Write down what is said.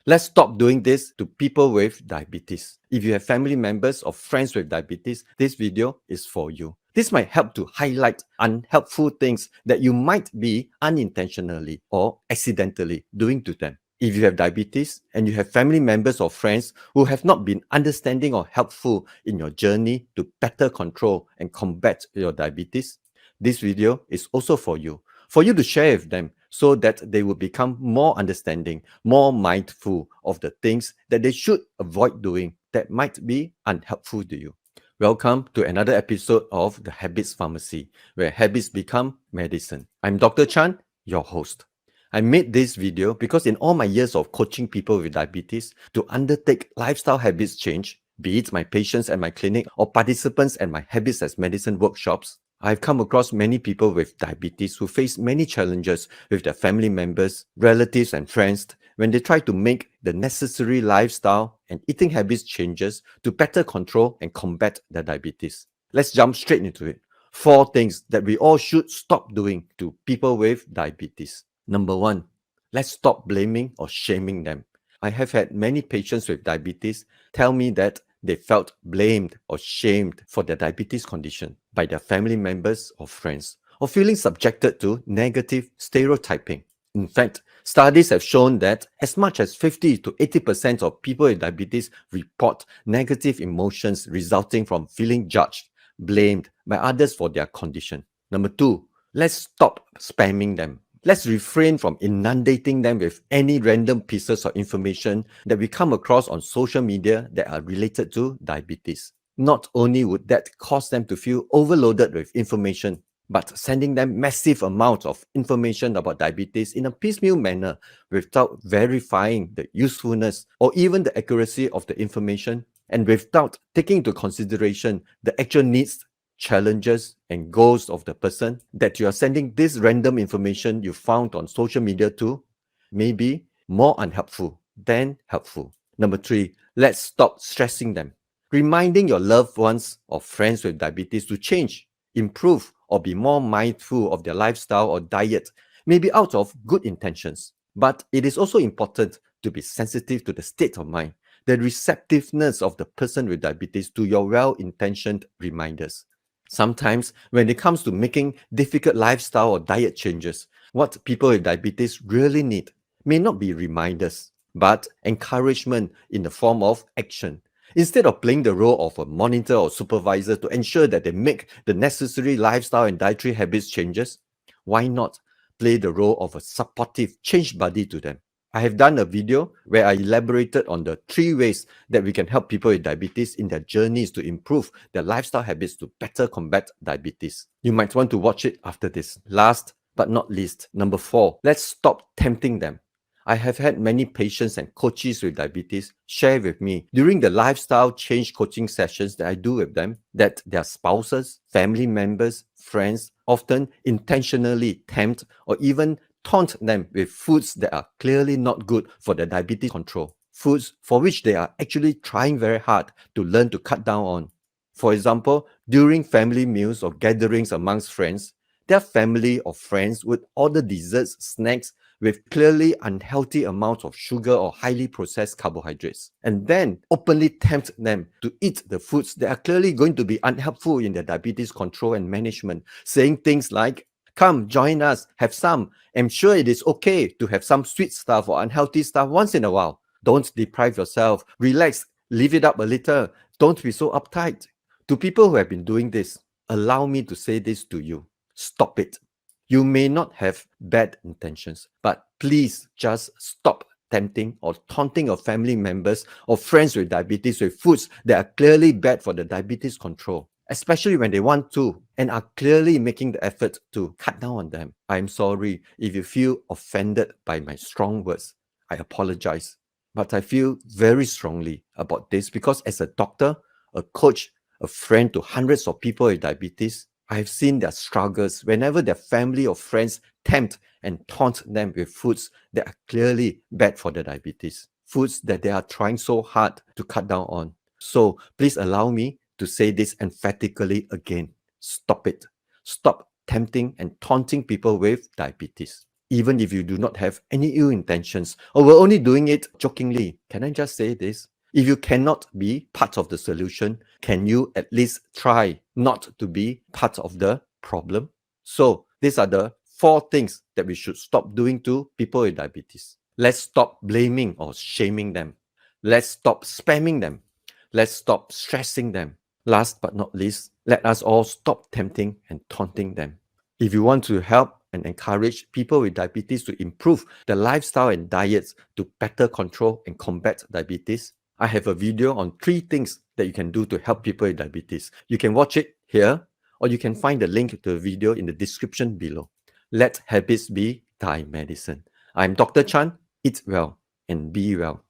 Let's stop doing this to people with diabetes. If you have family members or friends with diabetes, this video is for you. This might help to highlight unhelpful things that you might be unintentionally or accidentally doing to them. If you have diabetes and you have family members or friends who have not been understanding or helpful in your journey to better control and combat your diabetes, this video is also for you to share with them so that they will become more understanding, more mindful of the things that they should avoid doing that might be unhelpful to you. Welcome to another episode of The Habits Pharmacy, where habits become medicine. I'm Dr. Chan, your host. I made this video because in all my years of coaching people with diabetes to undertake lifestyle habits change, be it my patients at my clinic or participants at my Habits as Medicine workshops, I've come across many people with diabetes who face many challenges with their family members, relatives, and friends when they try to make the necessary lifestyle and eating habits changes to better control and combat their diabetes. Let's jump straight into it. 4 things that we all should stop doing to people with diabetes. Number 1, let's stop blaming or shaming them. I have had many patients with diabetes tell me that they felt blamed or shamed for their diabetes condition by their family members or friends, or feeling subjected to negative stereotyping. In fact, studies have shown that as much as 50 to 80% of people with diabetes report negative emotions resulting from feeling judged, blamed by others for their condition. Number 2, let's stop spamming them. Let's refrain from inundating them with any random pieces of information that we come across on social media that are related to diabetes. Not only would that cause them to feel overloaded with information, but sending them massive amounts of information about diabetes in a piecemeal manner without verifying the usefulness or even the accuracy of the information, and without taking into consideration the actual needs, challenges, and goals of the person that you are sending this random information you found on social media to, may be more unhelpful than helpful. Number 3, let's stop stressing them. Reminding your loved ones or friends with diabetes to change, improve, or be more mindful of their lifestyle or diet may be out of good intentions. But it is also important to be sensitive to the state of mind, the receptiveness of the person with diabetes to your well-intentioned reminders. Sometimes, when it comes to making difficult lifestyle or diet changes, what people with diabetes really need may not be reminders, but encouragement in the form of action. Instead of playing the role of a monitor or supervisor to ensure that they make the necessary lifestyle and dietary habits changes, why not play the role of a supportive change buddy to them? I have done a video where I elaborated on the 3 ways that we can help people with diabetes in their journeys to improve their lifestyle habits to better combat diabetes. You might want to watch it after this. Last but not least, number 4, let's stop tempting them. I have had many patients and coaches with diabetes share with me during the lifestyle change coaching sessions that I do with them that their spouses, family members, friends often intentionally tempt or even taunt them with foods that are clearly not good for their diabetes control, foods for which they are actually trying very hard to learn to cut down on. For example, during family meals or gatherings amongst friends, their family or friends would order desserts, snacks with clearly unhealthy amounts of sugar or highly processed carbohydrates, and then openly tempt them to eat the foods that are clearly going to be unhelpful in their diabetes control and management, saying things like, "Come, join us, have some. I'm sure it is okay to have some sweet stuff or unhealthy stuff once in a while. Don't deprive yourself. Relax, leave it up a little. Don't be so uptight." To people who have been doing this, allow me to say this to you. Stop it. You may not have bad intentions, but please just stop tempting or taunting your family members or friends with diabetes with foods that are clearly bad for the diabetes control, especially when they want to and are clearly making the effort to cut down on them. I'm sorry if you feel offended by my strong words. I apologize. But I feel very strongly about this because as a doctor, a coach, a friend to hundreds of people with diabetes, I've seen their struggles whenever their family or friends tempt and taunt them with foods that are clearly bad for their diabetes, foods that they are trying so hard to cut down on. So please allow me to say this emphatically again. Stop it. Stop tempting and taunting people with diabetes. even if you do not have any ill intentions or we're only doing it jokingly. Can I just say this? If you cannot be part of the solution, can you at least try not to be part of the problem? So these are the 4 things that we should stop doing to people with diabetes. Let's stop blaming or shaming them. Let's stop spamming them. Let's stop stressing them. Last but not least, let us all stop tempting and taunting them. If you want to help and encourage people with diabetes to improve their lifestyle and diets to better control and combat diabetes, I have a video on 3 things that you can do to help people with diabetes. You can watch it here, or you can find the link to the video in the description below. Let habits be thy medicine. I'm Dr. Chan. Eat well and be well.